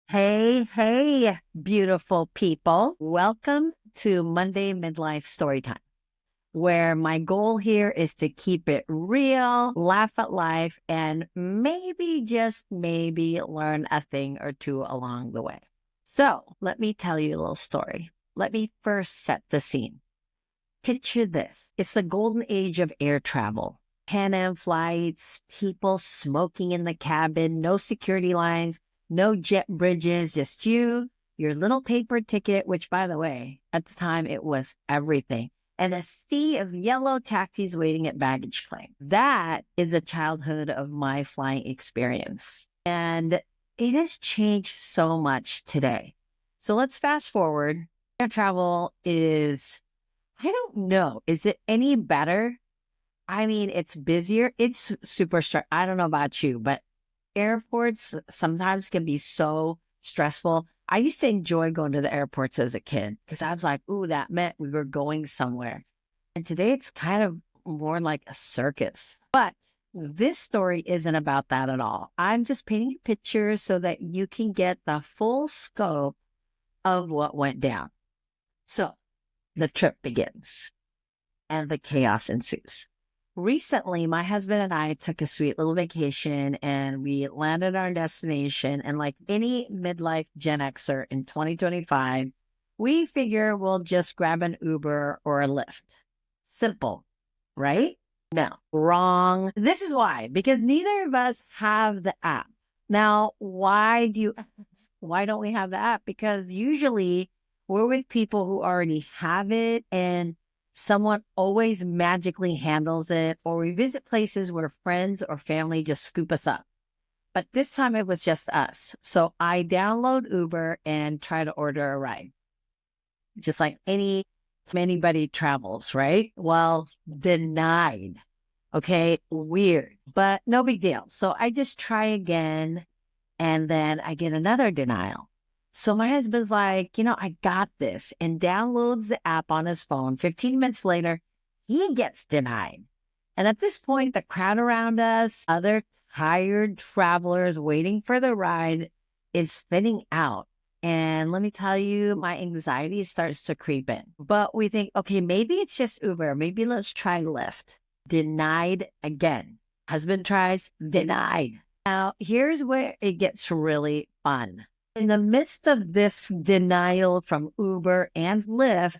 Hey, hey, beautiful people. Welcome to Monday Midlife Storytime, where my goal here is to keep it real, laugh at life, and maybe, just maybe, learn a thing or two along the way. So, let me tell you a little story. Let me first set the scene. Picture this, it's the golden age of air travel. Pan Am flights, people smoking in the cabin, no security lines, no jet bridges, just you, your little paper ticket, which, by the way, at the time it was everything, and a sea of yellow taxis waiting at baggage claim. That is the childhood of my flying experience. And it has changed so much today. So let's fast forward. Air travel is, I don't know. Is it any better? I mean, it's busier. It's super stressful. I don't know about you, but airports sometimes can be so stressful. I used to enjoy going to the airports as a kid because I was like, ooh, that meant we were going somewhere. And today it's kind of more like a circus. But this story isn't about that at all. I'm just painting pictures so that you can get the full scope of what went down. So the trip begins and the chaos ensues. Recently, my husband and I took a sweet little vacation and we landed our destination. And like any midlife Gen Xer in 2025, we figure we'll just grab an Uber or a Lyft. Simple, right? No, wrong. This is why, because neither of us have the app. Now, why don't we have the app? Because usually we're with people who already have it and someone always magically handles it, or we visit places where friends or family just scoop us up. But this time it was just us. So I download Uber and try to order a ride, just like anybody travels, right? Well, denied. Okay, weird, but no big deal. So I just try again, and then I get another denial. So my husband's like, I got this, and downloads the app on his phone. 15 minutes later, he gets denied. And at this point, the crowd around us, other tired travelers waiting for the ride, is thinning out. And let me tell you, my anxiety starts to creep in. But we think, okay, maybe it's just Uber. Maybe let's try Lyft. Denied again. Husband tries, denied. Now, here's where it gets really fun. In the midst of this denial from Uber and Lyft,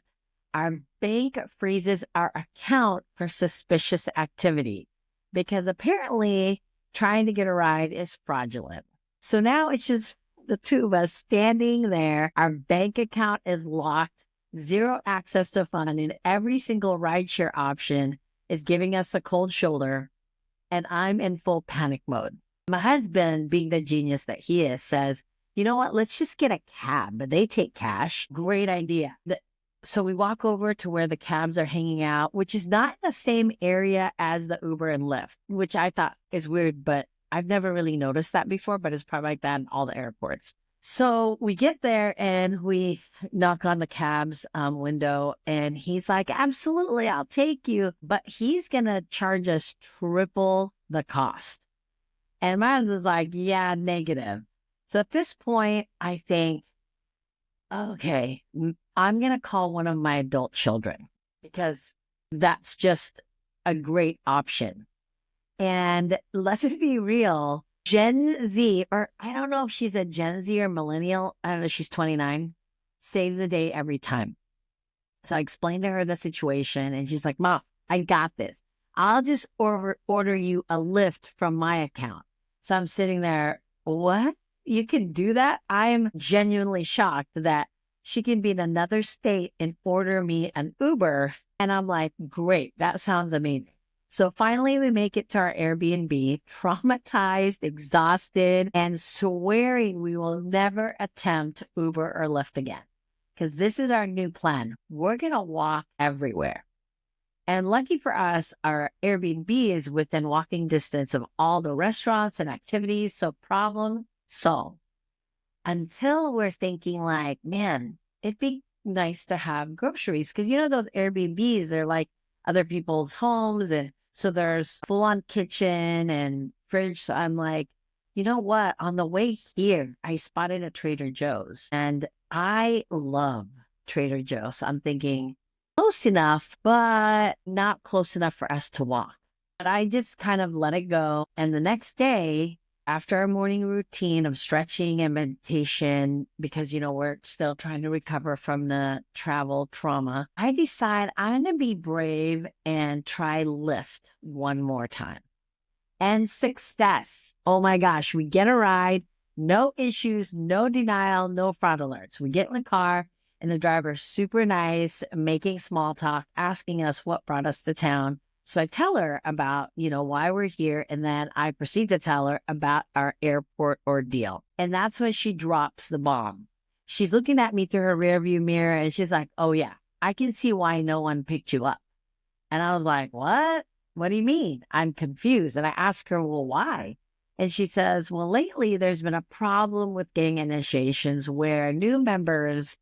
our bank freezes our account for suspicious activity because apparently trying to get a ride is fraudulent. So now it's just the two of us standing there. Our bank account is locked, zero access to funds, and every single rideshare option is giving us a cold shoulder, and I'm in full panic mode. My husband, being the genius that he is, says, you know what, let's just get a cab. They take cash. Great idea. So we walk over to where the cabs are hanging out, which is not in the same area as the Uber and Lyft, which I thought is weird, but I've never really noticed that before, but it's probably like that in all the airports. So we get there and we knock on the cab's window, and he's like, absolutely, I'll take you. But he's going to charge us triple the cost. And mine was like, yeah, negative. So at this point, I think, okay, I'm going to call one of my adult children because that's just a great option. And let's be real, Gen Z, or I don't know if she's a Gen Z or millennial. I don't know. She's 29, saves the day every time. So I explained to her the situation and she's like, Mom, I got this. I'll just order you a Lyft from my account. So I'm sitting there, what? You can do that? I am genuinely shocked that she can be in another state and order me an Uber. And I'm like, great, that sounds amazing. So finally, we make it to our Airbnb, traumatized, exhausted, and swearing we will never attempt Uber or Lyft again. Because this is our new plan. We're going to walk everywhere. And lucky for us, our Airbnb is within walking distance of all the restaurants and activities. So problem solved. Until we're thinking like, man, it'd be nice to have groceries. Because those Airbnbs are like other people's homes. And so there's full on kitchen and fridge. So I'm like, you know what? On the way here, I spotted a Trader Joe's and I love Trader Joe's. So I'm thinking close enough, but not close enough for us to walk. But I just kind of let it go. And the next day, after our morning routine of stretching and meditation, because, we're still trying to recover from the travel trauma, I decide I'm going to be brave and try Lyft one more time. And success. Oh my gosh, we get a ride, no issues, no denial, no fraud alerts. We get in the car and the driver's super nice, making small talk, asking us what brought us to town. So I tell her about, why we're here. And then I proceed to tell her about our airport ordeal. And that's when she drops the bomb. She's looking at me through her rearview mirror and she's like, oh yeah, I can see why no one picked you up. And I was like, what? What do you mean? I'm confused. And I asked her, well, why? And she says, well, lately there's been a problem with gang initiations where new members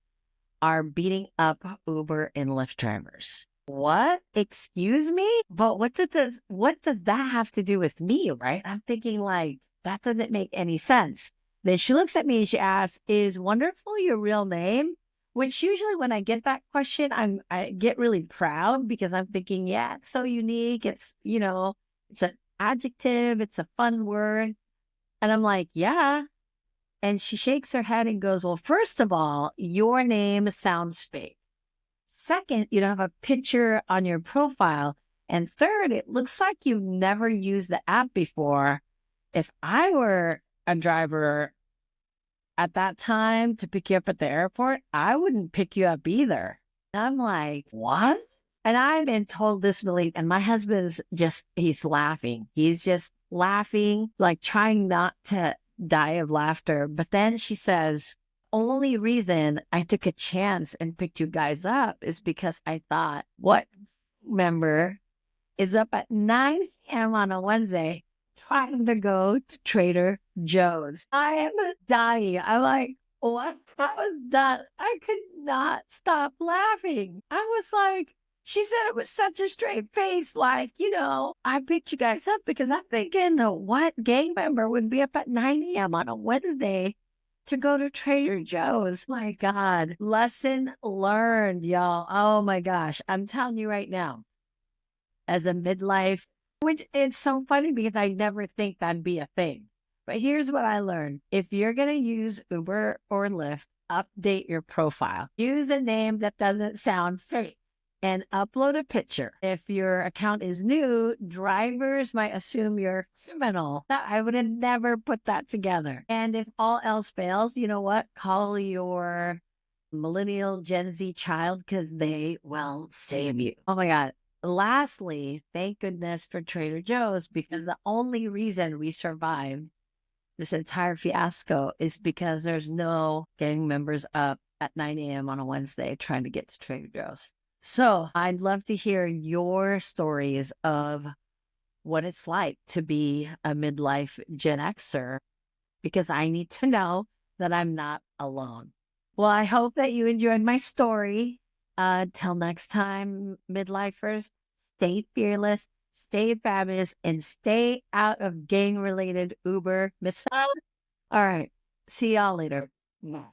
are beating up Uber and Lyft drivers. What? Excuse me? But what does that have to do with me, right? I'm thinking like, that doesn't make any sense. Then she looks at me and she asks, is Wonderful your real name? Which usually when I get that question, I get really proud because I'm thinking, yeah, it's so unique. It's an adjective, it's a fun word. And I'm like, yeah. And she shakes her head and goes, well, first of all, your name sounds fake. Second, you don't have a picture on your profile. And third, it looks like you've never used the app before. If I were a driver at that time to pick you up at the airport, I wouldn't pick you up either. And I'm like, what? And I'm in total disbelief. And my husband's he's laughing. He's just laughing, like trying not to die of laughter. But then she says, only reason I took a chance and picked you guys up is because I thought, what member is up at 9 p.m. on a Wednesday trying to go to Trader Joe's? I am dying. I'm like, what? I was done. I could not stop laughing. I was like, she said it with such a straight face, like, I picked you guys up because I'm thinking, what gang member would be up at 9 a.m. on a Wednesday to go to Trader Joe's? My God. Lesson learned, y'all. Oh my gosh. I'm telling you right now, as a midlife, which it's so funny because I never think that'd be a thing. But here's what I learned. If you're going to use Uber or Lyft, update your profile. Use a name that doesn't sound fake and upload a picture. If your account is new, drivers might assume you're a criminal. I would have never put that together. And if all else fails, you know what? Call your millennial Gen Z child because they will save you. Oh my God. Lastly, thank goodness for Trader Joe's because the only reason we survived this entire fiasco is because there's no gang members up at 9 a.m. on a Wednesday trying to get to Trader Joe's. So I'd love to hear your stories of what it's like to be a midlife Gen Xer because I need to know that I'm not alone. Well, I hope that you enjoyed my story. Till next time, midlifers, stay fearless, stay fabulous, and stay out of gang-related Uber mishaps. All right. See y'all later. Bye.